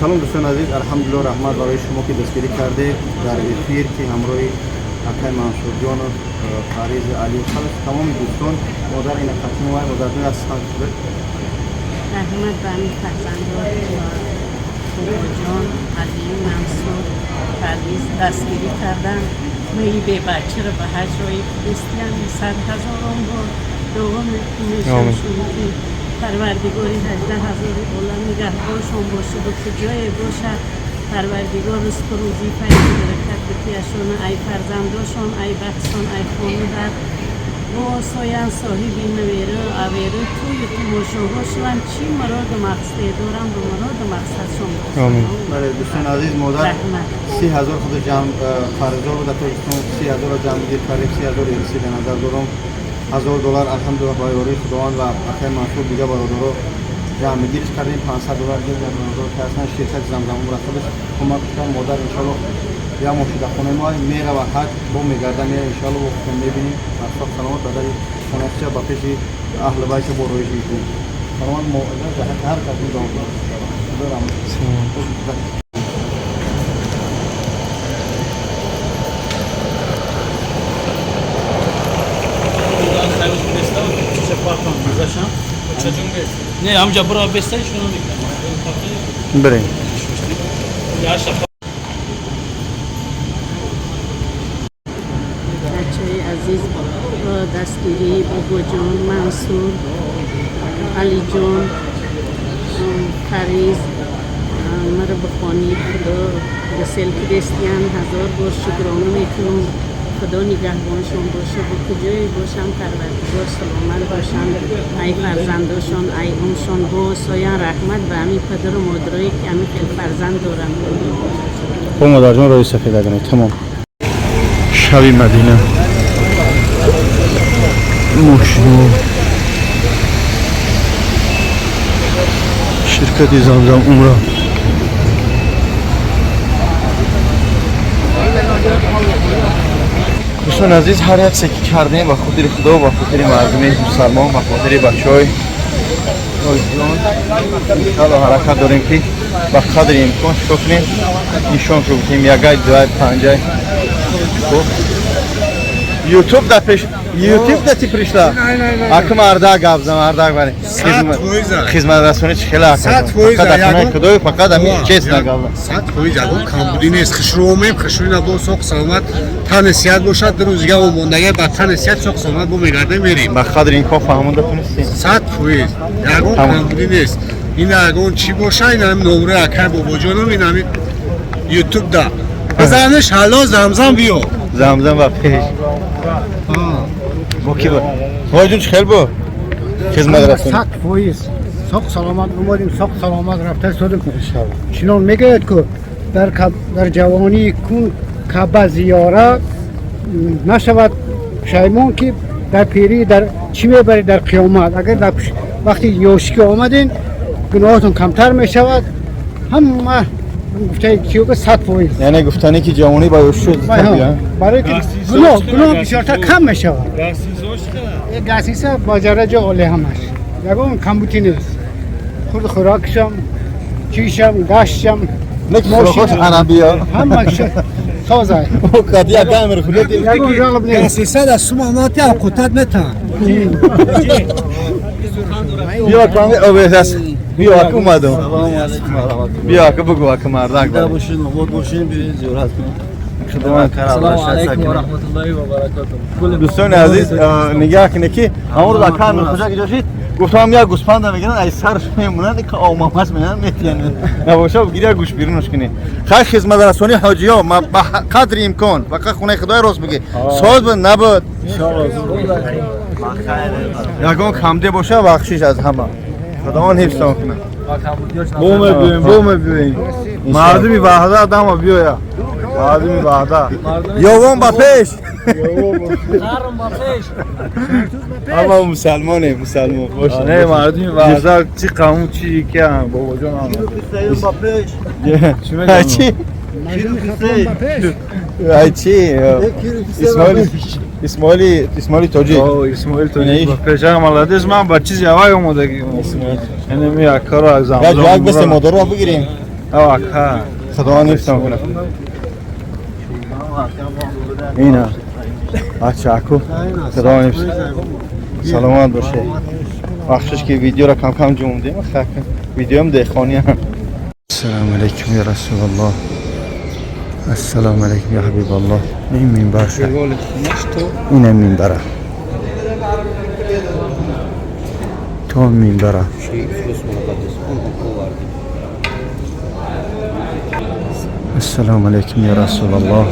سلام دوستان عزیز، الحمدلله رحمت برای شما که دستگیری کرده در افیر که همراه اکای منصور جان و فریض علی و خلص تمام دوستان مادر این خاتم و مادر هستند. رحمت به همین فرزندان جان علی منصور فریض دستگیری کردن و این به بچه رو به حج روی فرستیدن 100,000 بار دوم میشون که پروردگاری 18,000 اولا نگهدارشون باشه به کجای باشه پروردگار رزق و روزی فیض برکت بتیشون ای فرزنداشون ای بچه‌شون ای خانواده و ساین صاحبی نویره اویره توی تماشاهاشون چی مراد و مقصد دارم و مراد و مقصدشون آمین. بله دوستان عزیز مادر 30,000 خود جمع فرزار و در تاجیکستان 30,000 جمع گیر کردیم 30,000 ریاسی به نظر دارم $1,000 الحمدلله برای خداوند و اخیر منصور دیگه برادرها جمع گیرش کردیم $500 گیر در برادر که اصلا شرکت زمزم مرتبش کمک کردن مادر انشالله یا مشید خونه ما میره و حج با میگرده میره انشالله و خود میبینیم اصلا سلامت بداری خونه چه با پیشی اهل بیت با رویش میکنیم سلامت موعده جهت هر کسی دارم نه همجا برو بسته شنو میگم بریم بچه عزیز دستگیری بابا جان منصور علی جان فریض مرا بخوانید خدا به سل کریستیان 1000 بار شکرانه میکنم خدا نگهبانشون باشه و کجای باشم پروردگار سلامت باشم ای فرزنداشون ای امشون با سایان رحمت به همین پدر و مادرایی که همین خیلی فرزند دارم با مادر جان روی سفید اگنه تمام شبی مدینه مشنو شرکتی زمزم عمره دوستان عزیز هر یک سکی کردیم با خاطر خدا و با خاطر مردم مسلمان و خاطر بچهای حالا حرکت داریم که با قدر امکان شکر کنیم نشان رو بکنیم یکای دوای پنجای یوتیوب دا پیش یوتیوب دا تی پریشلا اکم اردا گابزم اردا بانی خدمت رسانی چخلا فقط خدای فقط همین چیز نگابم 100% جواب کامبودی نیست خشرومیم خشروی نبود سوق سلامت تنسیت باشد در روزگاه و موندگه با تنسیت سوق سلامت با میگرده میریم با قدر این کار فهمونده کنستیم 100% جواب کامبودی نیست این اگون چی باشه این هم نمره اکر بابا جانم این همین یوتیوب دا بزنش حالا زمزم بیو زمزم و پیش با کی با وای جون خیلی با خدمت رسانی 100% ساق سلامت اومدیم ساق سلامت رفته شدیم چنان میگه که در جوانی کن کعبه زیاره نشود پشیمان که در پیری در چی میبری در قیامت اگر در وقتی یوشکی آمدین گناهتون کمتر میشود همه گفته کیو که 100% یعنی گفتنی که جوانی با یوش شد برای که گناه بسیارتر کم میشود گاسیسه باجره اوله همش یکم کمبوتی نیست خود خوراکشم چیشم گاشتم خوراکش عربیه همه سازه او کدیا کامر خودت یکم جالب نیست گاسیسه در سوماناتی هم قطعت نتن بیا کامی اوبهاس بیا اکو مادم بیا اکو بگو اکو مردک باشین برین زیارت کنین سلام علیکم و رحمت الله و برکاته دوستان عزیز نگاه کنید که امروز در کامل خوشا گذاشتید گفتم یا گوسفند میگیرن ای سرش میمونن که آمامش میگن میتونن نباشه بگیری گوش بیرونش کنی خیر خدمت رسانی حاجی ها ما با قدر امکان فقط خونه خدای راست بگی ساز بود نبود ان شاء الله یگان کمده باشه بخشش از همه خداوند حفظ کنه بوم ببین مردمی وحده آدم بیا مردمی وحده یوم با پیش اما مسلمانه مسلمان باشه نه مردمی وحده چی قوم چی که بابا جان هم چی چی اسماعیلی تاجی اسماعیل تاجی پسر مالادیس من با چیزی هوای اومده اسماعیل یعنی می کارو از یا جواب بس مادر رو بگیریم ها خدا نیستم کنه اینا بچه اکو خدا نیست سلامت باشه بخشش که ویدیو را کم کم جمعه خیلی ویدیو هم دهخانی هم السلام علیکم یا رسول الله السلام علیکم یا حبیب الله این منبر شد این هم منبره تو هم منبره السلام علیکم یا رسول الله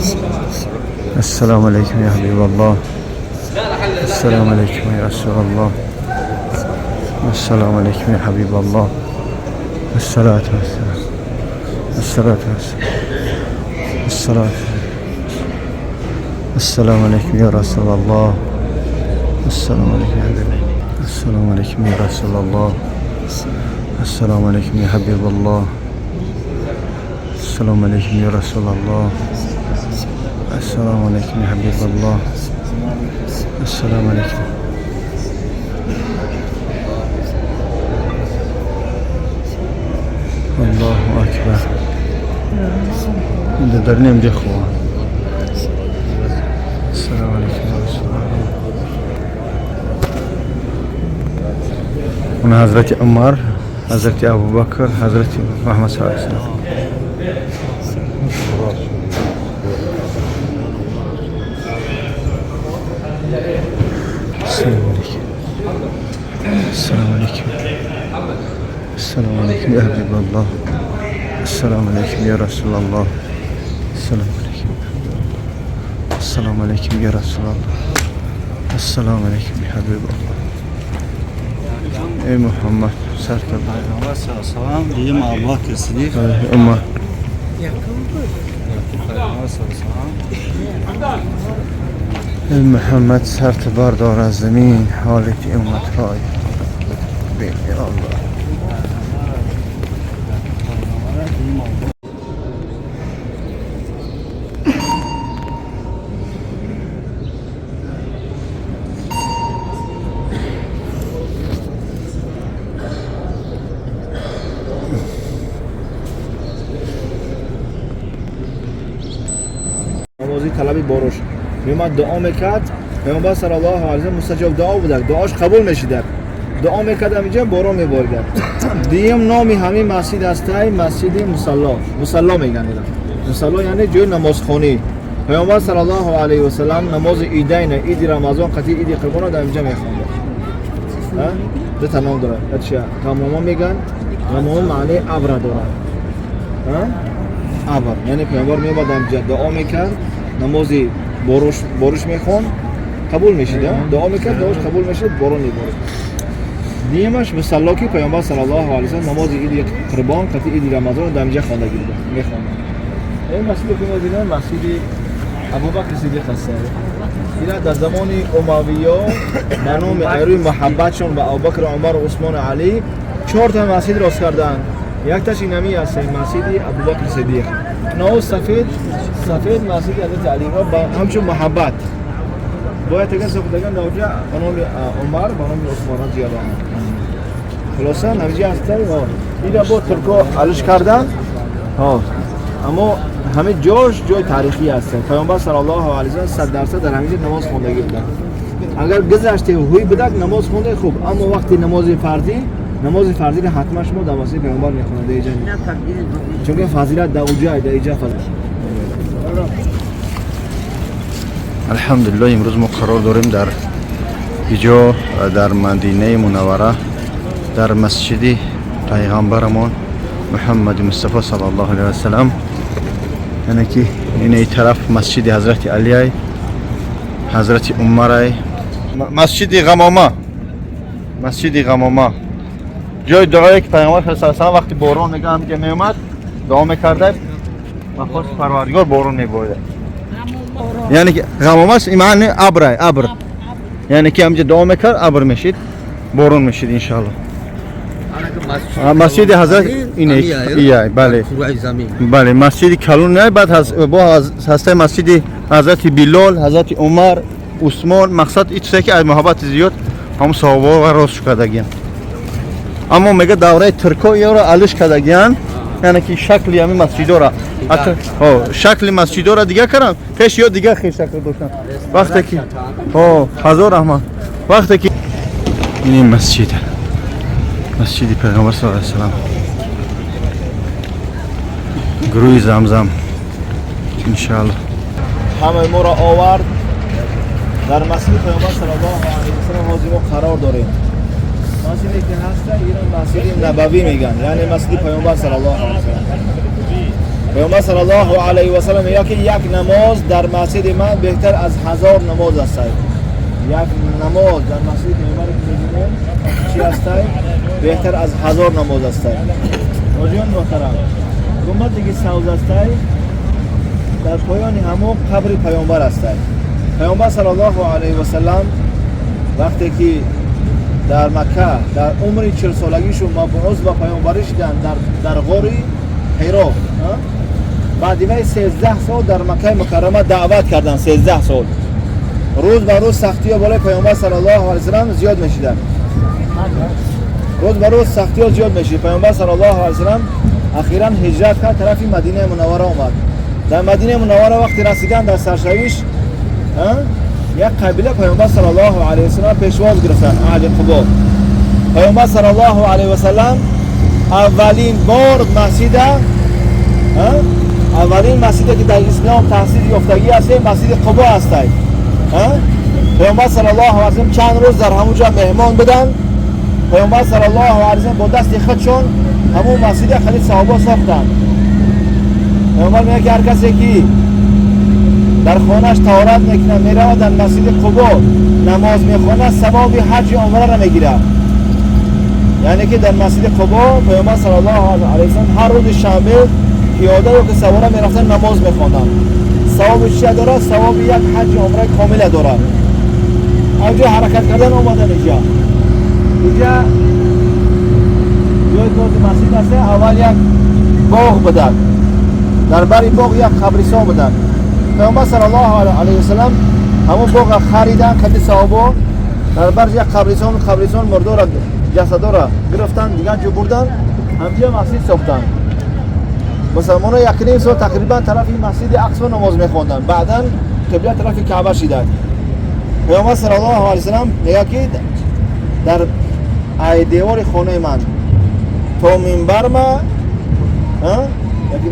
السلام علیکم یا حبیب الله السلام علیکم یا رسول الله السلام علیکم یا حبیب الله الصلاة والسلام الصلاة والسلام الصلاة السلام علیکم یا رسول الله السلام علیکم یا حبیب الله السلام علیکم یا رسول الله السلام علیکم یا حبیب الله السلام علیکم یا رسول الله السلام علیکم یا حبیب الله السلام علیکم الله اکبر این در نمیده خواه السلام علیکم یا رسول الله اون حضرت عمر حضرت ابوبکر حضرت محمد صلی الله علیه وسلم السلام علیکم السلام علیکم یا حبیب الله السلام علیکم یا رسول الله السلام علیکم السلام علیکم یا رسول الله السلام علیکم یا حبیب الله ای محمد سر پیغمبر صلی الله علیه و سلم دیگه معلومات رسیدی اما پیغمبر صلی الله علیه و سلم ای محمد سر بردار از زمین حالت امت های بین یا الله نمازی طلبی باروش میومد دعا میکرد پیامبر صلی الله علیه و مستجاب دعا بود دعاش قبول میشد دعا میکرد اینجا بارون میبارید دیم نامی همین مسجد است مسجد مصلا میگن مصلا یعنی جای نمازخوانی پیامبر صلی الله علیه و سلم نماز عیدین عید رمضان قطعی عید قربان در اینجا میخوانده دو تا نام داره چیه تماما میگن تمام معنی ابر داره ابر یعنی پیامبر میومد اینجا دعا میکرد نمازی باروش میخوان قبول میشید دعا میکرد دعاش قبول میشد بارون میبارید دیمش مصلا که پیامبر صلی الله علیه و سلم نماز عید قربان قطعی عید رمضان در اینجا خوانده بود میخوان این مسجد که می‌بینید مسجد ابوبکر صدیق است اینا در زمان اموی‌ها به نام ایروی محبتشون به ابوبکر عمر و عثمان علی 4 تا مسجد راست کردن یک تاش اینمی است مسجد ابوبکر صدیق نو سفید مسجد حضرت علی و با همچون محبت باید تگن سفید تگن دوجا به نام عمر به نام عثمان زیاد خلاصا نمیجی هستی اینا با ترکا علش کردن ها اما همه جای تاریخی هست پیامبر صلی الله علیه و سلم 100% در همین نماز خوندگی بودن اگر گذشته هوی بدک نماز خونده خوب اما وقتی نماز فرضی که حتما شما در واسه پیامبر میخونه در اینجا چون که فضیلت در اونجا در اینجا فضیلت الحمدلله امروز ما قرار داریم در اینجا در مدینه منوره در مسجد پیغمبرمون محمد مصطفی صلی الله علیه و سلم یعنی که این طرف مسجد حضرت علی حضرت عمر مسجد غمامه جای دعایی که پیامبر صلی الله علیه و سلم وقتی بارون نگاه که میومد دعا میکرده بخواست پروردگار بارون میبارد یعنی که غمامه است معنی ابر یعنی که همینجا دعا میکرد ابر میشید بارون میشید ان شاء الله مسجد حضرت اینه بله بله مسجد کلون نه بعد هست مسجد حضرت بلال حضرت عمر عثمان مقصد این چیزی که از محبت زیاد هم صحابه و راست کردگیان اما میگه دوره ترکا یا را علش کردگیان یعنی که شکلی همین مسجد را حتی شکل مسجد را دیگه کردن پیش یا دیگه خیلی شکل داشتن وقتی که هزار رحمت وقتی که این مسجد پیغمبر صلی الله علیه و سلام گروه زمزم ان شاء الله همه ما را آورد در مسجد پیامبر صلی الله علیه و سلم حاضر ما قرار داریم. مسجدی که هست ایران مسجد نبوی میگن، یعنی مسجد پیامبر صلی الله علیه و سلم. پیامبر صلی الله علیه و سلم میگه که یک نماز در مسجد من بهتر از 1000 نماز است. یک نماز در مسجد پیامبر که میگیم چی است؟ بهتر از 1000 نماز است. آجیان محترم، گنبد دیگه سوز است در پایان همون قبر پیامبر است. پیامبر صلی الله علیه و سلم وقتی که در مکه در عمر 40 سالگیش مبعوث و پیامبری شدن در غار حرا، بعد 13 سال در مکه مکرمه دعوت کردن. 13 سال روز به روز سختی ها بالای پیامبر صلی الله علیه و سلم زیاد میشدن. روز به روز سختی ها زیاد میشد. پیامبر صلی الله علیه و سلم اخیراً هجرت کرد طرف مدینه منوره آمد. در مدینه منوره وقتی رسیدن در سرشویش یک قبیله پیامبر صلی الله علیه و سلم پیشواز گرفتن اهل قبا. پیامبر صلی الله علیه و سلم اولین بار اولین مسجدی که در اسلام تأسیس یافتگی است مسجد قبا است. پیامبر صلی الله علیه و سلم چند روز در همونجا مهمان بودن. پیامبر صلی الله علیه و سلم با دست خودشون همون مسجد خلیل صحابه ساختن. پیامبر میگه که هر کسی که در خانهش طهارت میکنه میره در مسجد قبا نماز میخونه ثواب حج عمره را میگیره. یعنی که در مسجد قبا پیامبر صلی الله علیه و سلم هر روز شنبه پیاده رو که سواره میرفتن نماز میخوندن. ثواب چی داره؟ ثواب یک حج عمره کامل داره. اونجا حرکت کردن اومدن اینجا جای دوست مسجد است. اول یک باغ بودن، در بری باغ یک قبرستان بودن. پیامبر صلی الله علیه و سلم همون باغ خریدن کدی صحابه در بر یک قبرستان مرده را جسدا را گرفتن دیگه جو بردن همجا مسجد ساختن. مسلمان ها یک نیم سال تقریبا طرف مسجد اقصی نماز میخوندن. بعدا قبله طرف کعبه شدن. پیامبر صلی الله علیه و سلم میگه که در دیوار خانه من تا منبر ما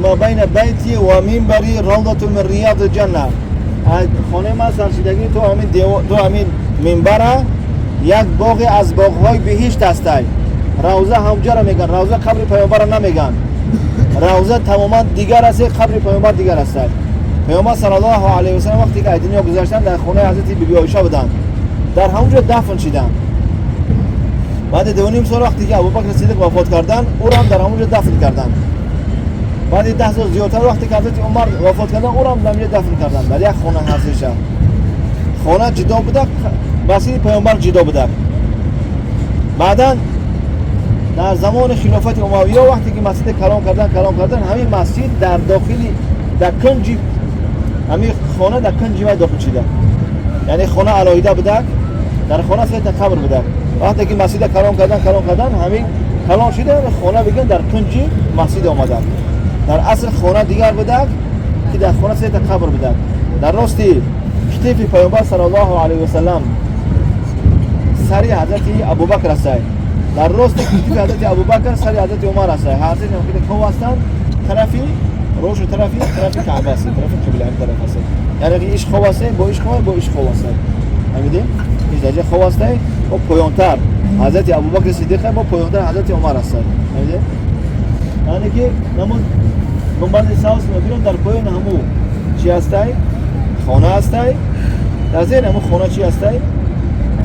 ما بین بیتی و منبری روضة من ریاض الجنه. خانه من سرشیدگی تو همین منبر یک باغ از باغ‌های بهشت است. روضه همجا را میگن، روضه قبر پیامبر را نمیگن. روضه تماما دیگر است، قبر پیامبر دیگر است. پیامبر صلی الله علیه و سلم وقتی که از دنیا گذشتن در خانه حضرت بیبی عایشه بودن، در همونجا دفن شدن. بعد 2.5 سال وقتی که ابوبکر صدیق وفات کردن او را هم در همونجا دفن کردن. بعد 10 سال زیادتر وقتی که حضرت عمر وفات کردن او را هم در همونجا دفن کردن. در یک خانه هستش. خانه جدا بوده، مسجد پیامبر جدا بوده. بعدا در زمان خلافت امویه وقتی که مسجد کلام کردن همین مسجد در داخلی در کنجی همین خانه در کنجی داخل شده. یعنی خانه علایده بوده، در خانه سه قبر بوده. وقتی که مسجد کلام کردن همین کلام شده خانه بگن در کنجی مسجد آمده. در اصل خانه دیگر بوده که در خانه سه قبر بوده. در راستی کتف پیامبر صلی الله علیه و سلم سری حضرت ابوبکر است. در راست کتف حضرت ابوبکر سری حضرت عمر است. هر سه که کو هستند طرفی روش طرفی کعبه است، طرف قبله طرف است. یعنی ایش خو است با ایش خو است. فهمیدی؟ این درجه خو است و پایانتر حضرت ابوبکر صدیق با پایانتر حضرت عمر است. فهمیدی؟ یعنی که نمون گنبد ساوس میگن در پایان همو چی است؟ خانه است. در زیر همو خانه چی است؟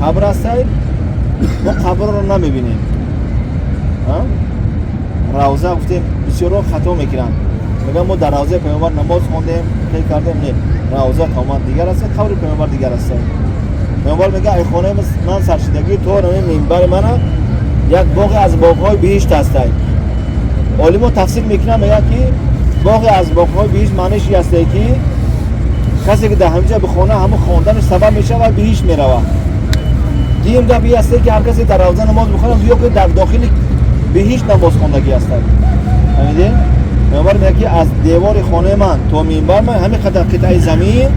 قبر است. ما قبر رو نمیبینیم. روضه گفتیم بسیارا خطا میکنن. میگن ما در روضه پیامبر نماز خوندیم، خیلی کردیم. نه، روضه تمام دیگر است، قبر پیامبر دیگر است. پیامبر میگه ای خانه من سرشیدگی تو همین منبر من یک باغ از باغ‌های بهشت است. عالمو تفسیر میکنن میگه که باغ از باغ‌های بهشت معنیش است که کسی که در همینجا به خانه همون خواندنش سبب میشه و بهشت میره. دیم گپی است که هر کسی در روضه نماز بخونه یا که در داخل بهشت نماز خوندگی است. فهمیدی؟ پیامبر میگه که از دیوار خانه من تا منبر من همین قطعه زمین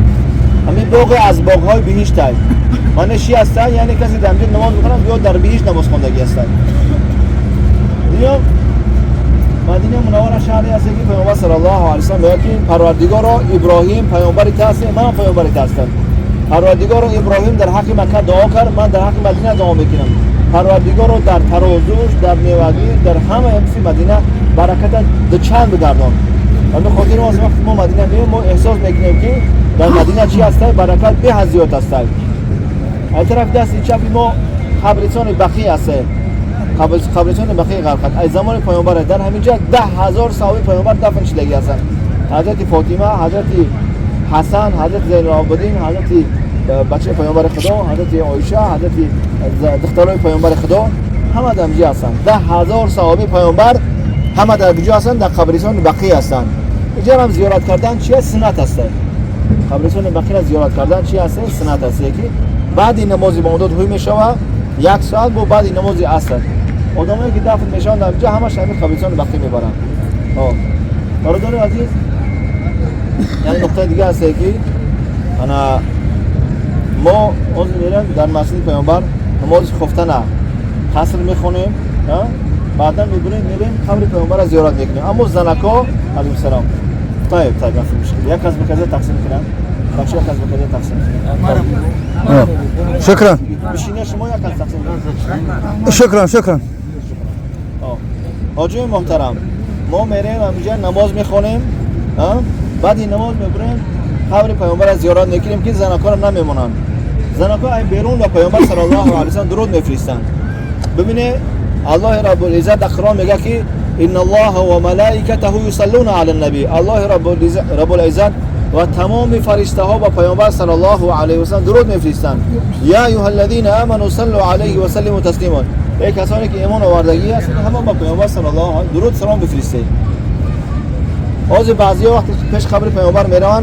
همین باغ از باغ‌های بهشت است. من چی هستن؟ یعنی کسی در اینجا نماز می‌خونه بیاد در بهشت نماز خوندگی هستن. دیدم مدینه منوره شهری است که پیامبر صلی الله علیه و سلم میگه که پروردگار ابراهیم پیامبری است، من پیامبری هستم. پروردگار ابراهیم در حق مکه دعا کرد، من در حق مدینه دعا میکنم. پروردگار در ترازوش، در میوگی، در همه امسی مدینه برکت دو چند بگردان. اما خاطر از وقتی ما مدینه میریم ما احساس میکنیم که در مدینه چی هست؟ برکت به زیاد است. از طرف دست چپ ما قبرستان بقیع است. قبرستان بقیع غرقت. از زمان پیامبر در همینجا 10,000 صحابه پیامبر دفن شدگی هستند. حضرت فاطمه، حضرت حسن، حضرت زین العابدین، حضرت بچه پیامبر خدا، حضرت عایشه، حضرت دخترای پیامبر خدا همه در اینجا هستند. 10,000 صحابه پیامبر همه در اینجا هستند، در قبرستان بقیع هستند. اینجا هم زیارت کردن چیه؟ سنت است. قبرستان بقیع زیارت کردن چی است؟ سنت است که بعد این نماز بامداد هوی میشود 1 ساعت بعد این نماز عصر آدمایی که دفن میشن در اینجا همش همین قبرستان بقیع میبرن. برادر عزیز یعنی نقطه دیگه هست که انا ما از میریم در مسجد پیامبر نماز خفتن قصر میخونیم بعدا میبریم قبر پیامبر را زیارت میکنیم. اما زنکا علیهم السلام طيب نفس المشكله یک از بکذا تقسیم کنم بچه یک از بکذا تقسیم کنم. شكرا بشینه شما یک از تقسیم کنم. شكرا حاجی محترم ما میریم همینجا نماز میخونیم بعد این نماز میبریم قبر پیامبر را زیارت میکنیم که زنکا را نمیمونن. زنکا این بیرون و پیامبر صلی الله علیه و سلم درود میفرستن. ببینه الله رب العزت در قرآن میگه که ان الله و ملائکته یصلون علی النبی. الله رب العزت و تمام فرشته ها با پیامبر صلی الله علیه و سلم درود میفرستند. یا ایها الذین آمنوا صلوا علیه و سلموا تسلیما. ای کسانی که ایمان آوردگی هستند همه با پیامبر صلی الله علیه درود سلام بفرستید. از بعضی وقت پیش قبر پیامبر میرن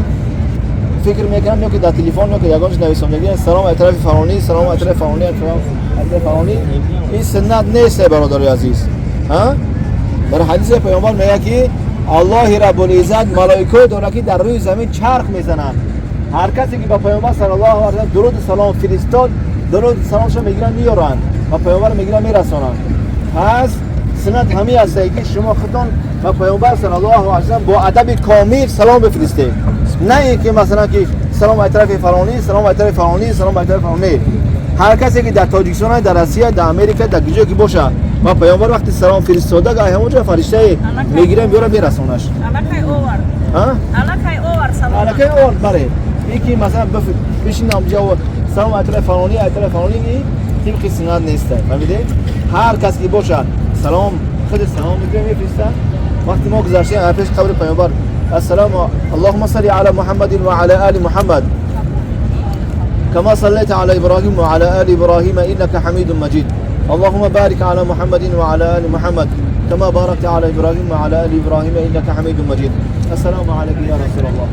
فکر میکنن که در تلفن که یگانش نویسندگی سلام اطراف فرانی سلام اطراف فرانی اطراف فرانی این سنت نیست برادر عزیز. در حدیث پیامبر میگه که الله رب العزت ملائکه داره که در روی زمین چرخ میزنن. هر کسی که با پیامبر صلی الله علیه و سلم درود سلام فرستاد درود سلامش میگیرن میارن و پیامبر میگیرن میرسونن. پس سنت همین است که شما خودتون با پیامبر صلی الله علیه و سلم با ادب کامل سلام بفرستید. نه اینکه مثلا که سلام اطراف فلانی سلام اطراف فلانی سلام اطراف فلانی. هر کسی که در تاجیکستان در آسیا در امریکا در کجا که باشه ما پیامبر وقتی سلام فرستاده گاه همونجا فرشته میگیرن بیاره میرسونش. الکای اوور الکای اوور سلام الکای اوور بله یکی مثلا بشین اونجا و سلام اطراف فلانی این طبق سنت نیست. فهمیدی؟ هر کسی که باشه سلام خود سلام میگیره میفرسته. وقتی ما گذاشتیم پیش قبر پیامبر السلام اللهم صل على محمد وعلى آل محمد كما صليت على إبراهيم وعلى آل إبراهيم إنك حميد مجيد اللهم بارك على محمد وعلى آل محمد كما باركت على إبراهيم وعلى آل إبراهيم إنك حميد مجيد. السلام عليك يا رسول الله.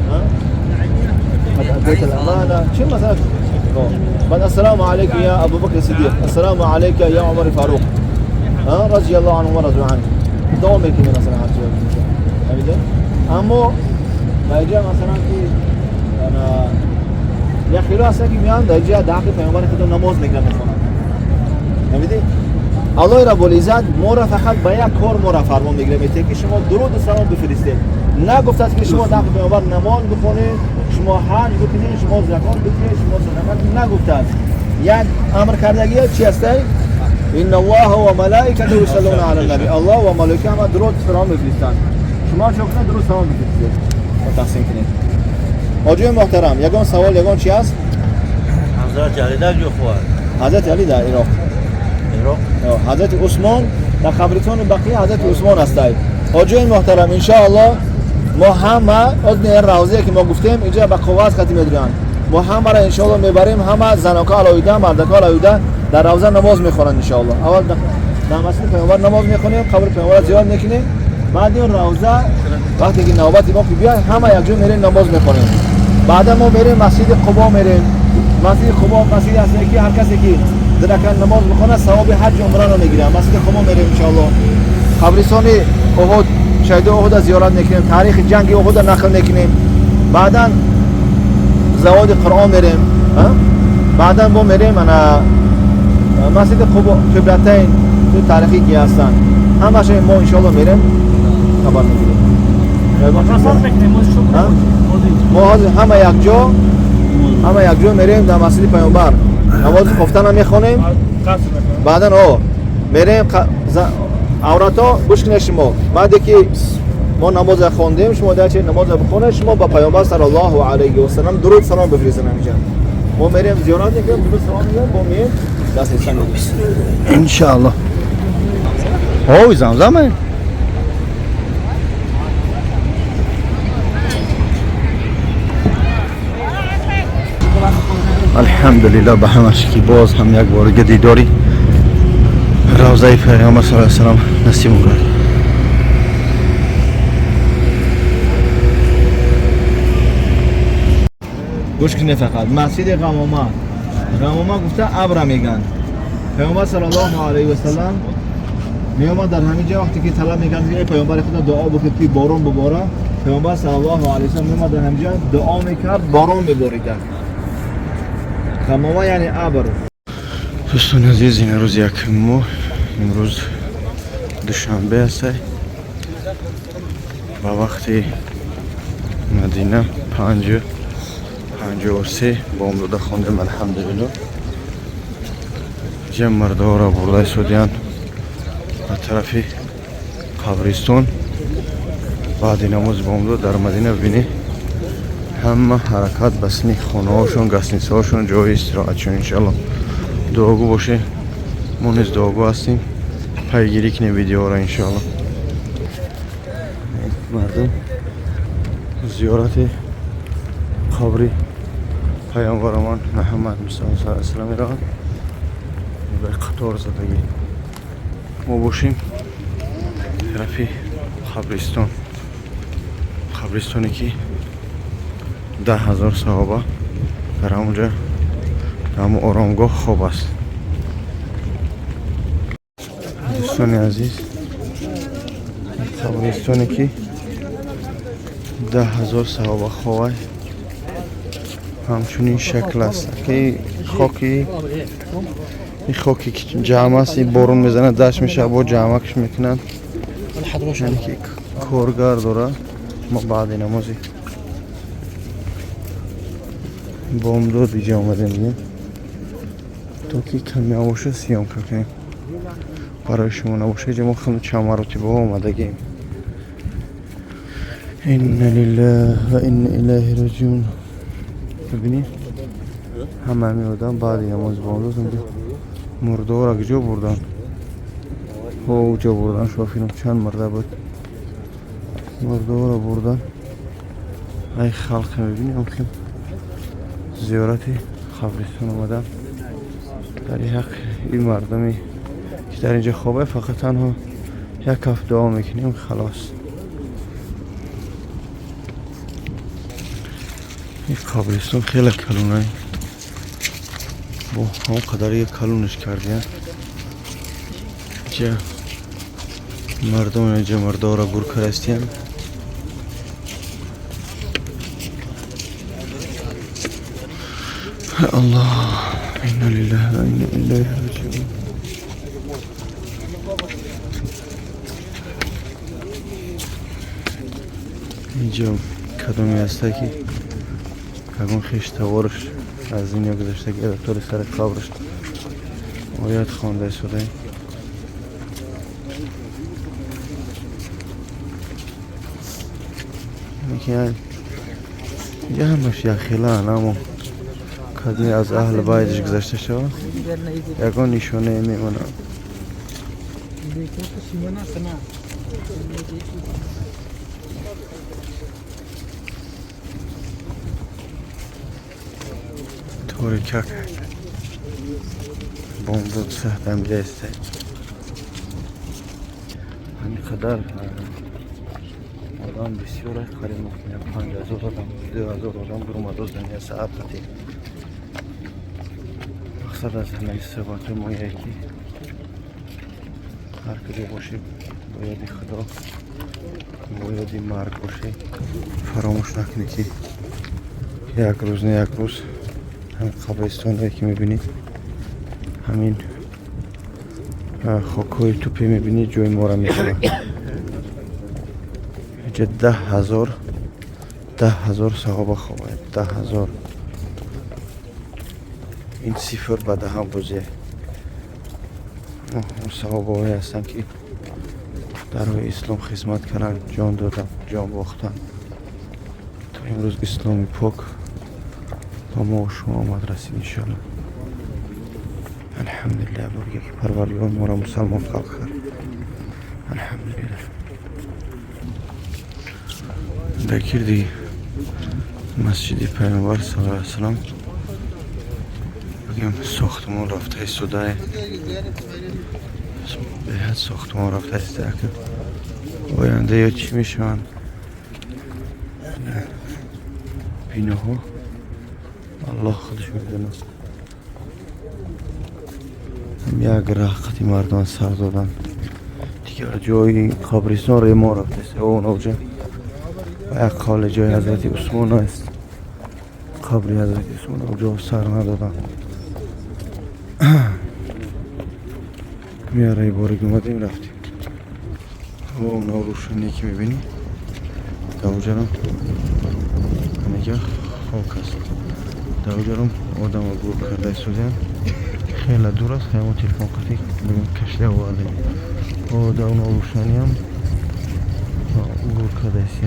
قد أديت الأمانة شو مثلا بعد السلام عليك يا أبو بكر الصديق السلام عليك يا عمر الفاروق رضي الله عنه ورضوا عنه دوام میکنه مثلا هر چیزی. اما اینجا مثلا که یا خیلی هست که میان در اینجا در حق پیامبر خدا نماز میگیرن میخونن. فهمیدی؟ الله رب العزت ما را فقط به یک کار ما را فرمان میگیره میگه که شما درود و سلام بفرستید. نگفته است که شما در حق پیامبر نماز بخونید، شما حج بکنید، شما زکات بدید، شما صدقه نگفته است. یک امر کردگی چی است؟ ان الله و ملائکته یصلون علی النبی. الله و ملائکه هم درود سلام میفرستند. شما چون درود سلام بفرستید و تقسیم کنید. حاجی محترم یگان سوال یگان چی است؟ حضرت علی در جو خواه حضرت علی در عراق حضرت عثمان در قبرستان بقیه حضرت عثمان هستند. حاجی محترم ان شاء الله ما همه از این روزی که ما گفتیم اینجا به قواس ختم می‌دارن. ما همه را ان شاء الله میبریم همه زنکا علیده مردکا علیده در روزه نماز میخورن ان شاء الله. اول در مسجد پیامبر نماز میخونیم قبر پیامبر زیارت میکنیم بعد این روزه وقتی که نوبت ما بیاد همه یک جا میریم نماز میخونیم. بعد ما میریم مسجد قبا میریم. مسجد قبا مسجد است که هر کسی که درکان نماز بخونه ثواب حج عمره رو میگیره. مسجد قبا میریم ان شاء الله. قبرستان احد شهید احد زیارت میکنیم، تاریخ جنگ احد نقل میکنیم، بعدا زواد قرآن میریم، بعدا با میریم انا مسجد قبلتین تو تاریخی کی هستن، همش ما ان شاء الله میریم خبر میگیریم. ما همه یک جا میریم در مسجد پیامبر نماز خفتن هم میخونیم، بعدا میریم عورتا گوش کنید شما، بعد که ما نماز خوندیم شما در چه نماز بخونید شما با پیامبر صلی الله علیه و سلم درود سلام بفرستین اینجا. ما میریم زیارت میکنیم، درود سلام میگیم، با میریم دست ایشان میگیم ان شاء الله. اوه زمزمه. الحمدلله به همه شکی باز هم یک بار دیداری روضه پیامبر صلی الله علیه و سلم نصیب کرد. گوش کنید فقط مسجد قمامه گفته ابر میگن، پیامبر صلی الله علیه و سلم میامد در همین جا وقتی که طلب میگن ای پیامبر خدا دعا بکن که بارون بباره، پیامبر صلی الله علیه و سلم میامد در همین جا دعا میکرد بارون ببارید. قمامه یعنی ابر. دوستان عزیز این روز یکم ماه، امروز دوشنبه است با وقتی مدینه 53 بامداده خوندیم الحمدلله. جمع مردا را برده شدیان به طرف قبرستان. بعد نماز بامداد در مدینه ببینی همه حرکت بسنی خانه هاشون گسنیسه هاشون جای استراحتشون. انشالله دعاگو باشه، ما نیز دعاگو هستیم، پیگیری کنیم ویدیو را انشالله. مردم زیارت قبر پیامبرمان محمد صلی الله علیه و سلم را به قطار زدگی ما باشیم طرف قبرستانی که 10,000 صحابه در همونجا در همون آرامگاه خواب است. دوستان عزیز قبرستانی که 10,000 صحابه خواه همچنین شکل است که خاکی که جمع است، بارون میزنه دشت میشه با جمعش میکنن، یعنی که کارگر داره. ما بعد نمازی بامداد اینجا آمده میگیم تا که کمی نباشه سیام کنیم برای شما نباشه. اینجا ما خیلی چند مراتی با آمده گیم. این لله و این الیه راجعون. ببینید همه همین آدم بعد نماز بامداد اونجا مرده را کجا بردن، اونجا بردن شافینم چند مرده بود مرده را بردن. ای خلق میبینی هم زیارت قبرستان اومدم در حق این مردمی که در اینجا خوابه فقط تنها یک کف دعا میکنیم خلاص. این قبرستان خیلی کلونه با هم قدر یک کلونش کردیم. اینجا مردم اینجا مردا را گور کرستیم. الله إنا لله وإنا إليه راجعون. اینجا کدومی هسته که کدوم خیشتوارش از این یا گذاشته که دکتر سر قبرش آیت خوانده شده. اینجا همش یخیلان اما کدومی از اهل بایدش گذاشته شد یکان نشانه میمونه. طوری کک بامداد سهدم جایسته همینقدر آدم بسیار قریب مخمیم 5,000 آدم 2,000 آدم برمد از دنیا ساعت دید. مقصد از همه استفاده ما یکی هر کجا باشیم باید خدا باید این مرگ باشه. فراموش نکنید که یک روز نه یک روز همین قبرستان هایی که میبینید، همین خاک‌های توپی میبینید جای ما را میخوره. اینجا 10,000 صحابه خوابه. 10,000 این صفر به 10 بوزه. اون صحابه هایی هستن که در روی اسلام خدمت کردن، جان دادن، جان باختن تا امروز اسلامی پاک با ما و شما آمد رسید انشاءالله. الحمدلله بگه که پروردگار ما را مسلمان خلق کرد. الحمدلله. در گردی مسجد پیامبر صلی الله علیه و سلم بگیم ساختمان رفته سوده، بهت ساختمان رفته استرکه آینده یا چی میشن بیناها الله خودش میدونه. یک رقتی مردان سر دادن دیگر جای قبرستان ریما رفته اون اوجه و یک قال جای حضرت عثمان است، قبری حضرت عثمان اوجه سر ندادن. میاره بارگی اومدیم رفتیم و اون روشنی که میبینی دوجرم همینجا خاک است. دوجرم آدم رو گروه کرده سودن خیلی دور است. همون تلفن قطعی بگیم کشته آورده و در اون روشنی هم گروه کرده است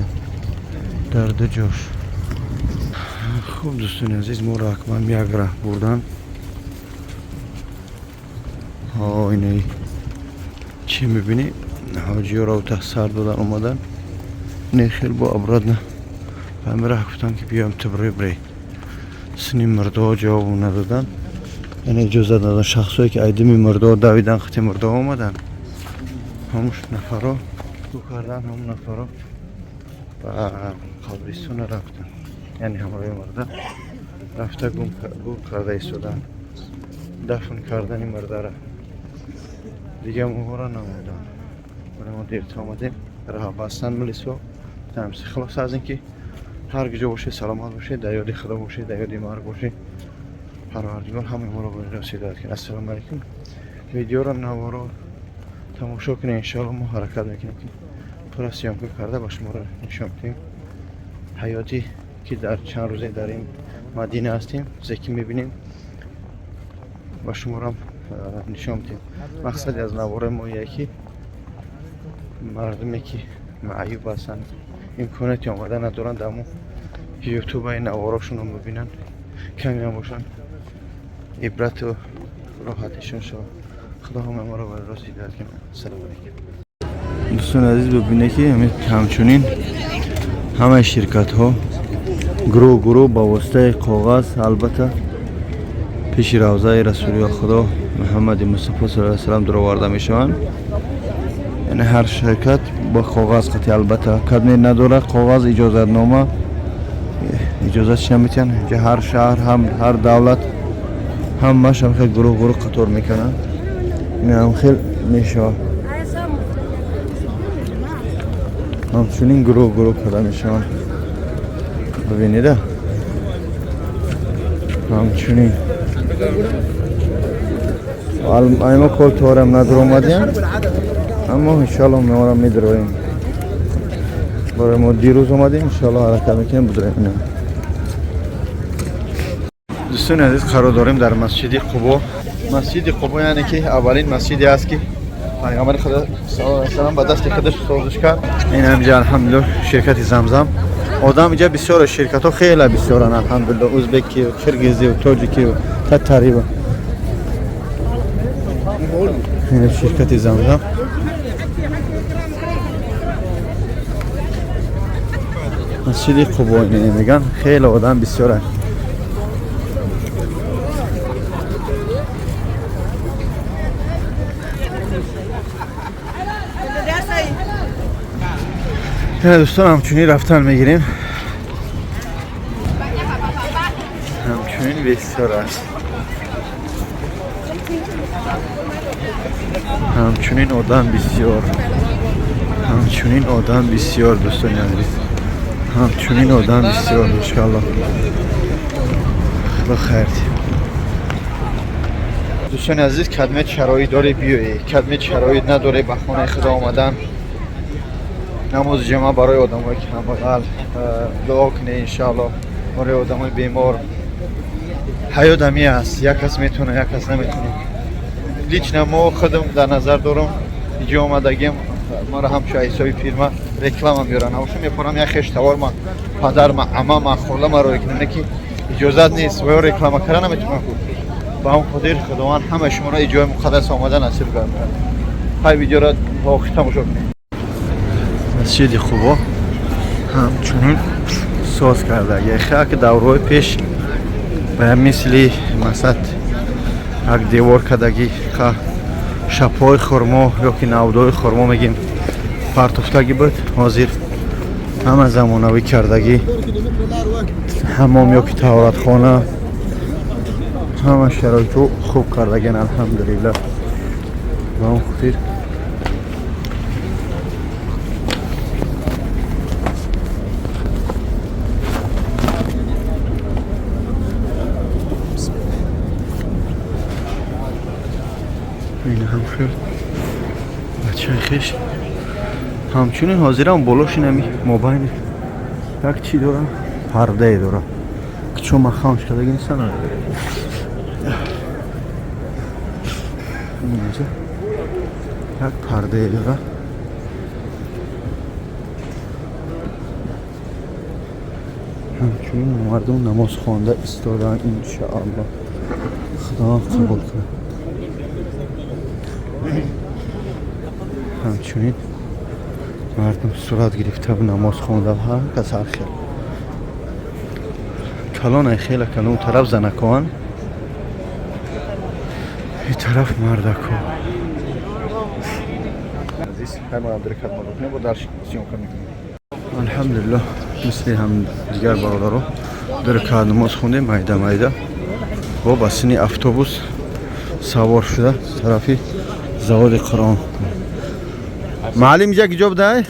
در دو جاش. خوب دوستان عزیز ما را اکمال یک راه بردن. اینه چی میبینی؟ حاجی ها را سر دادن اومدن. نه خیلی با ابراد نه و همه راه گفتن که بیایم تبری بری. سنی مرده ها جواب ندادن، یعنی اجازه دادن. شخص هایی که ایدمی مرده ها دویدن خطی مرده ها اومدن هموش نفر ها دو کردن، همون نفر ها و قبرستان رفتن، یعنی همراه مرده رفته گم کرده ایستادن، دفن کردن این مرده را دیگه مهورا نمودن. برای ما دیرت آمدیم راه بستن ملیسو تمسی خلاص از اینکه هر کجا باشه سلامت باشه، در یاد خدا باشه، در یاد مرگ باشه. پروردگار همه ما رو به رسیدت کنه. السلام علیکم. ویدیو رو نوارو تماشا کنید انشاءالله. ما حرکت میکنیم که پر از سیام کرده با شما رو نشون میدیم حیاتی که در چند روزه در این مدینه هستیم زکی میبینیم با شما رو نشون میدیم. مقصد از نواره ما یکی مردمی که معیوب هستن امکاناتی آمدن ندارن در یوتیوب این نواراشون رو ببینن، کمی هم باشن عبرت و راحتشون شد. خدا همه ما رو بر راست هدایت کنه. سلام علیکم. دوستان عزیز ببینید که همچنین همه شرکت ها گروه با واسطه کاغذ البته پیش روضه رسول خدا محمد مصطفی صلی الله علیه و سلم در آورده میشوند. یعنی هر شرکت با کاغذ قطعی البته کدنی نداره، کاغذ اجازت نامه اجازت نمیتن. اینجا هر شهر هم هر دولت همش هم خیلی گروه قطار میکنن. این هم خیلی میشه همچنین گروه کرده میشن. ببینید همچنین ایما کل طورم ندر اومدیم اما انشاءالله ما میدرویم. برای ما دیروز اومدیم انشاءالله حرکت میکنیم بدرویم. دوستان عزیز قرار داریم در مسجد قبا. مسجد قبا یعنی که اولین مسجدی است که پیامبر خدا صلی الله علیه و سلم با دست خودش سازش کرد. این همینجا الحمدلله شرکت زمزم. آدم اینجا بسیار شرکت ها خیلی بسیارن الحمدلله، ازبکی و کرگیزی و تاجیکی و تتاری و این شرکت زمزم. مسجد قبا میگن خیلی آدم بسیاره. دوستان همچنین رفتن میگیریم، همچنین بسیار است، همچنین آدم بسیار، همچنین آدم بسیار دوستان عزیز، همچنین آدم بسیار انشاءالله بخیر. دوستان عزیز کدمت شرایط داره بیایی، کدمت شرایط نداره به خانه خدا آمدن نماز جمعه برای آدمایی که همبغل دعا کنه انشاءالله برای آدمای بیمار. حیات همی است، یک کس میتونه یک کس نمیتونه. لیچ ما خودم در نظر دارم اینجا آمدگیم ما را هم شایسته فیلم رکلام هم بیارن همشون میپرم یک خشتوار من پدر من عمه من خاله من رو کنم که اجازت نیست و یا رکلام کردن نمیتونم کنم. با هم قدر خداوند همه شما را جای مقدس آمده نصیب کنه. های ویدیو را با تماشا کنید. مسجد خوبا همچنین ساز کرده یه خیلی که دورهای پیش به مثل مثلا یک دیوار کدگی شپای خورما یا که نودای خورما میگیم پرتفتگی بود، حاضر همه زمانوی کردگی حمام یا که طهارت خانه همه شرایطو خوب کردگین الحمدلله. با اون خطیر این هم خیلی بچه خیش همچنین حاضر هم بالاش نمی موبایل یک چی دارم پرده دارم که چون مخامش کدگی نیستن اینجا یک پرده دارم همچنین مردم نماز خوانده ایستادن انشاءالله خدا قبول کنه. همچنین مردم صورت گرفته و نماز خونده و هر کس هر خیل کلان خیلی کلان طرف زنکان این طرف مردکان عزیز همه درکت مردم با درش سیون کنیم الحمدلله مثل هم دیگر برادرو درکت نماز خونده مایده مایده و بسینی اتوبوس سوار شده طرفی زواد قرآن. معلم اینجا کی جواب دای؟ مسجدی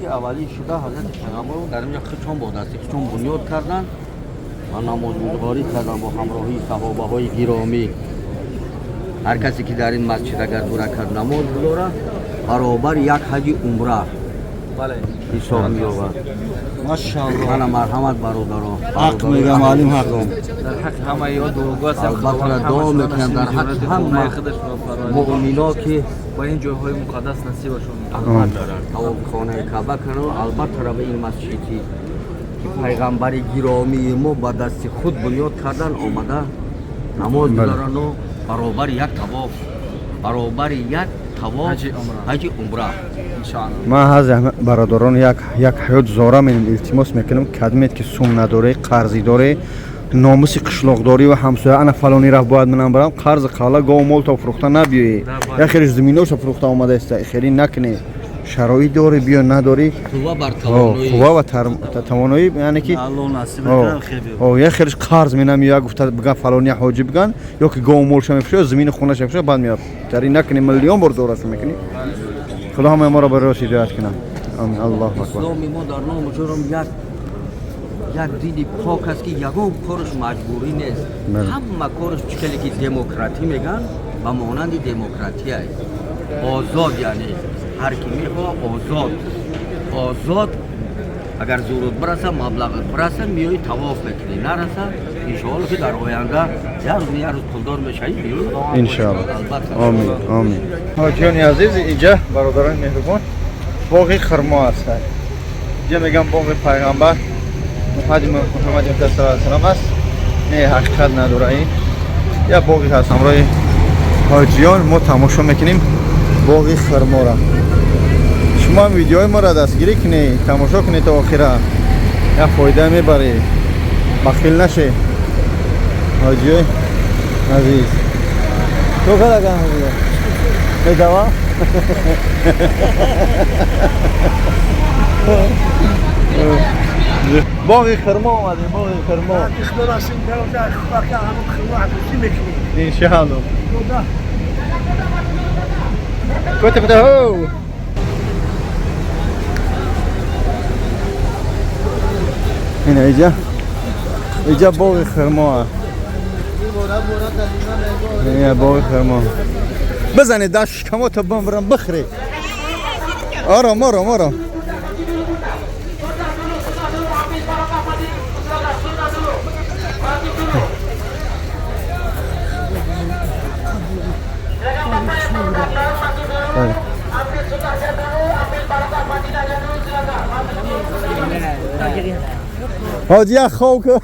که اولی شده حضرت پیغمبر در اینجا چون بود است چون بنیاد کردن و نمازگزاری کردن با همراهی صحابه های گرامی. هر کسی که در این مسجد اگر دو رکعت نماز بخوره برابر یک حج عمره بله حساب می‌یابد. ماشاءالله. من مرحمت برادران. حق میگم معلم حق. در حق همه یاد و البته دعا میکنم در حق همه مؤمنا که با این جاهای مقدس نصیبشون طواف خانه کعبه کنن. البته را به این مسجدی که پیغمبر گرامی ما با دست خود بنیاد کردن آمده نماز بخوانند و برابر یک طواف برابر یک طواف حج عمره ما از برادران یک حیات زاره من التماس میکنم کدمت که سوم نداره قرضی داره ناموس قشلاقداری و همسایه انا فلانی رفت باید منم برام قرض قالا گاو مال تا فروخته نبیوی یا خیلی زمینوش فروخته آمده است خیلی نکنه شرایط داره بیا نداری قوا و توانایی یعنی که یا خیلی قرض مینم یا گفته بگن فلانی حاجی بگن یا که گاو مال شم فروشه زمین خونه شم فروشه بعد میاد تری نکنه میلیون بار دورش میکنی. خدا همه ما را به راست هدایت کنه. آمین. الله اکبر. اسلامی ما در نام جرم یک دین پاک است که یگان کارش مجبوری نیست. همه کارش چکلی که دموکراتی میگن و مانند دموکراتی است. آزاد یعنی هر کی میخواد آزاد اگر ضرورت برسه مبلغ برسه میای طواف میکنی نرسه انشاءالله که در آینده یه روز پولدار میشی انشاءالله. آمین آمین. حاجیان عزیز اینجا برادران مهربان باغ خرما است. اینجا میگم باغ پیغمبر محمد صلی الله علیه و سلم است. نه حقیقت نداره این یا باغی هست. همراه حاجیان ما تماشا میکنیم باغ خرما را. شما ویدیوهای ما را دستگیری کنید تماشا کنید تا آخر یا فایده میبری بخیل نشه. حاجی عزیز تو کدا کام ہے دوا باغ خرما اومدیم باغ خرما ان شاء الله. کت بده هو این اینجا باغ خرما این باغ خرما بزنید داشت کما تا برم بخری آرام آرام آرام حاجی اخو که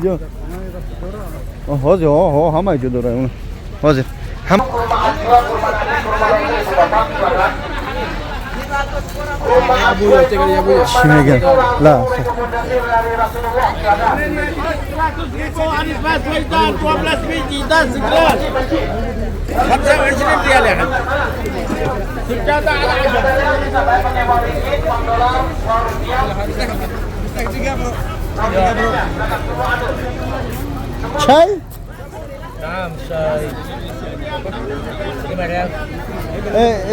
جو حاجی ها همه جو داره اون حاجی هم چی میگن لا چای؟ نعم شاي 5 ريال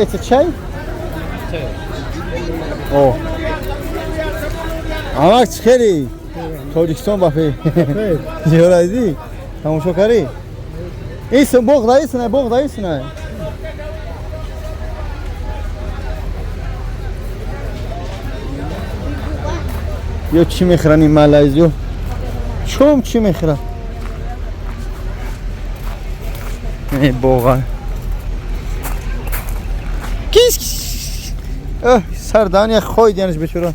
It's a chai? Oh. Amaç خیلی تاجیکستان بافی جورایزی تماشا کردی این بوق رئیس نه بوق رئیس نه یا چی میخرن این مالایزیو چوم چی میخرن ای بوغا کیس سردانی خوی دیانش بچورا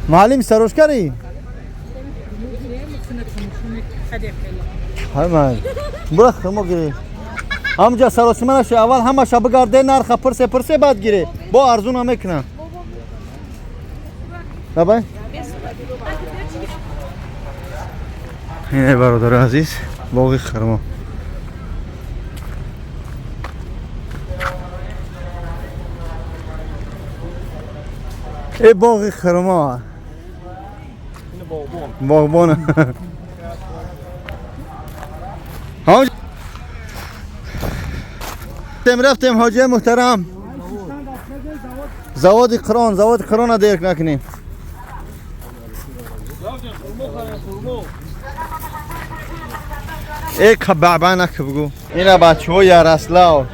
معلم سروش کردی؟ های من برا خرما گیری همجا سروش منش اول همه شب گرده نرخ پرسه بعد گیری با ارزون هم میکنن نبای؟ اینه برادر عزیز باقی خرما ای باقی خرما باغبانه حاج رفتیم حاجی محترم زواد قرآن درک نکنیم ای کبعبه نکه بگو اینا بچه های رسلاو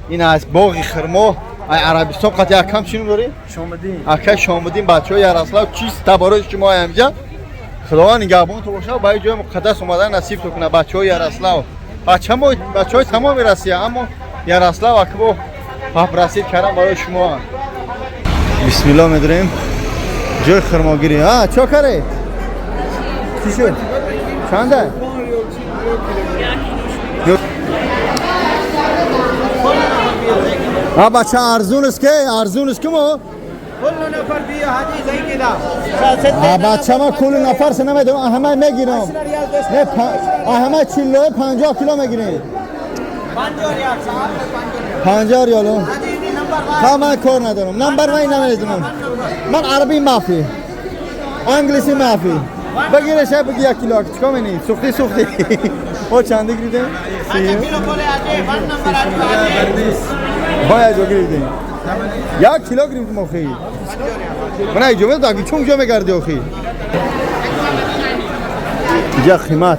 اینا از باغ خرما عربستان قطعی اکم چینو داری؟ شامدین اکه شامدین بچه های رسلاو چیست تبارز شما همجا خداوند نگهبان تو باشه با جای مقدس اومدن نصیب تو کنه بچه های یارسلاو بچه های تمام روسیه اما یارسلاو اکبو پاپ رسید کردم برای شما بسم الله میداریم جای خرماگیری ها چا کاره؟ چی شد؟ چنده؟ ها بچه ارزون است که ما؟ كل نفر بيه هذه زي كده بچه ما کل نفر سه نمیدونم همه میگیرم نه همه 50 کیلو میگیریم 50 ریال ها من کار ندارم نمبر من نمیدونم من عربی مافی انگلیسی مافی بگیره شب بگی 1 کیلو چیکار می‌کنی سوختی او چنده گریدیم 1 کیلو بوله اجی من نمبر باید گریدیم 1 کیلو گریدیم آخی من ایجومه داگی چون جا میگردی آخی اینجا قیمت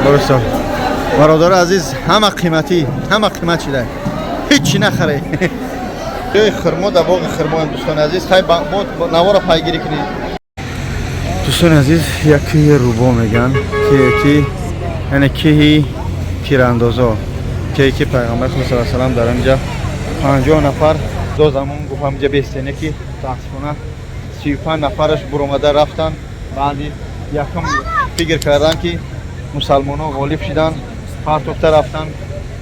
برسو برادر عزیز همه قیمتی شده هیچی نخره جای خرما در باغ خرما دوستان عزیز خیلی با نوار پایگیری کنید دوستان عزیز یکی روبا میگن که یعنی کیهی تیراندازا که پیغمبر صلی الله علیه و سلم در اینجا 50 نفر دو زمان گفت اینجا بیستینه که تاسفانه 35 نفرش برآمده رفتن بعدی یکم فکر کردن که مسلمان ها غالب شدن هر طرف رفتن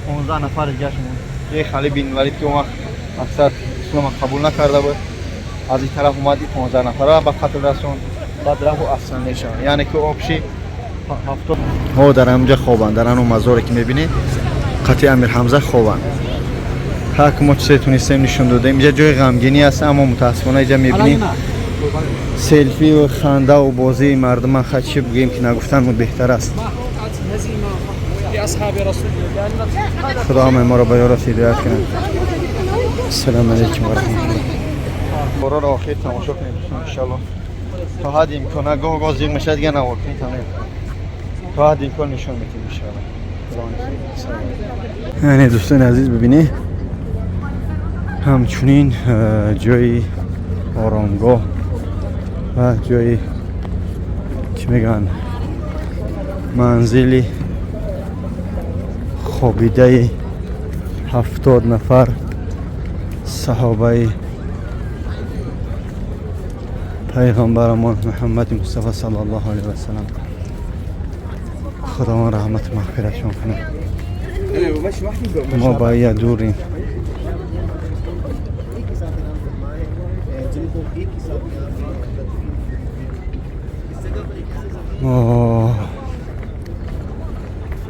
15 نفر گشت موند یه خالی بن ولید که اون اکثر اسلام قبول نکرده بود از این طرف اومد 15 نفر را به قتل رسوند بعد رفت اصلا نشان یعنی که آبشی هفتاد ها در اینجا خوابن در اون مزاری که میبینید قطعی امیر حمزه خوابن هر که ما چه تونستیم نشون دادیم اینجا جای غمگینی است اما متاسفانه اینجا میبینید سلفی و خنده و بازی مردم خود چی بگیم که نگفتن بهتر است. خدا همه ما را به یار هدایت کنه. السلام علیکم و رحمت الله. بارا را آخر تماشا کنید دوستان ان شاء الله. تا حد امکان گاه گاه زیغ میشه دیگه نوار کنید تا حد امکان نشون میدیم ان شاء الله. یعنی دوستان عزیز ببینید همچنین جای آرامگاه و جای چی میگن منزلی خوابیده 70 نفر صحابه پیغمبرمان محمد مصطفی صلی الله علیه و سلم خداوند رحمت مغفرتشون کنه. ما باید دوریم.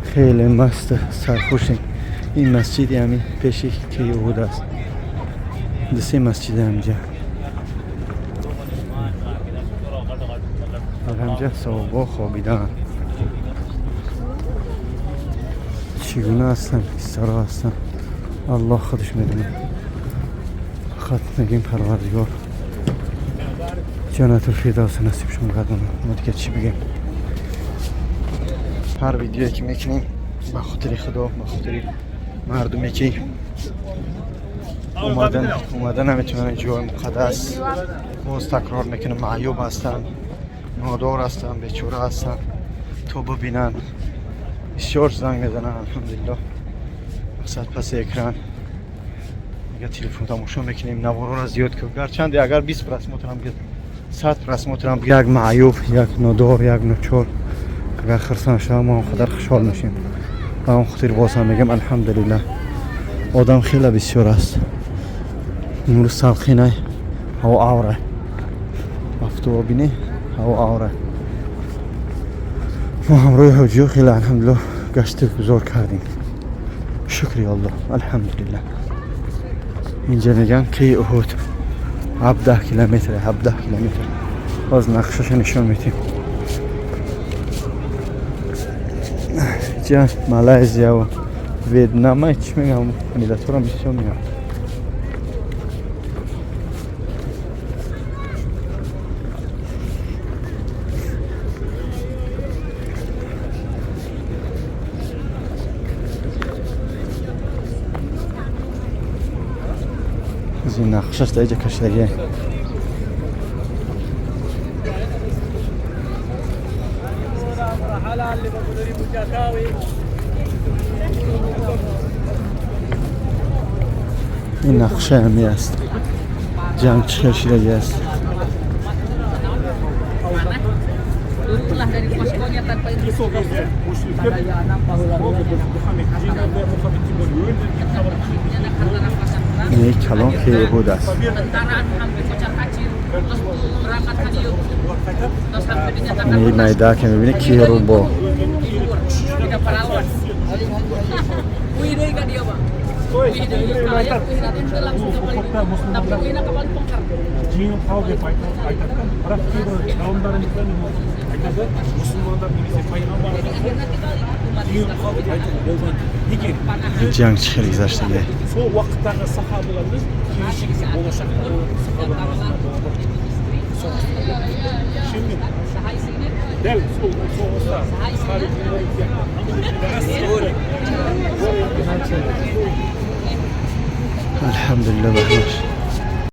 خیلی مست سرخوشیم. این مسجد همین پیشی که یهود است. دسته مسجد همجا همجا صحابه خوابیدن. چگونه هستن سرا هستن الله خودش میدونه. خط نگیم پروردگار جنت الفردوس نصیبشون قدم. ما دیگه چی بگیم. هر ویدیویی که میکنیم به خاطر خدا به خاطر مردمی که اومدن نمیتونن جای مقدس باز تکرار میکنه معیوب هستن نادار هستن بیچاره هستن تو ببینن بسیار زنگ میزنن. الحمدلله مقصد پس اکران میگه تلفن تماشا میکنیم نوارا را زیاد که گرچند اگر 20 پرسموت هم بیاد 100 پرسموت هم یک معیوب یک نادار یک ناچار اگر خرسان شما ما خدر خوشحال میشیم. و اون خاطر باز هم میگم الحمدلله آدم خیلی بسیار است. امروز سلخینه هوا آوره افتو بینی هوا آوره. ما هم روی حجیو خیلی الحمدلله گشت گذار کردیم. شکری الله الحمدلله. اینجا میگن که احد 17 کیلومتر 17 کیلومتر باز نقشش نشون میدیم. جا مالزیا و ویتنام چی میگم ملیت‌ها بسیار میگم. از این نقشش در اینجا کشتریه. این نقشه همی است. جمع چه شیرگی است. این کلام که یهود است. این میده که میبینی که رو با جنگ خیلی گذشته. الحمد لله بخير.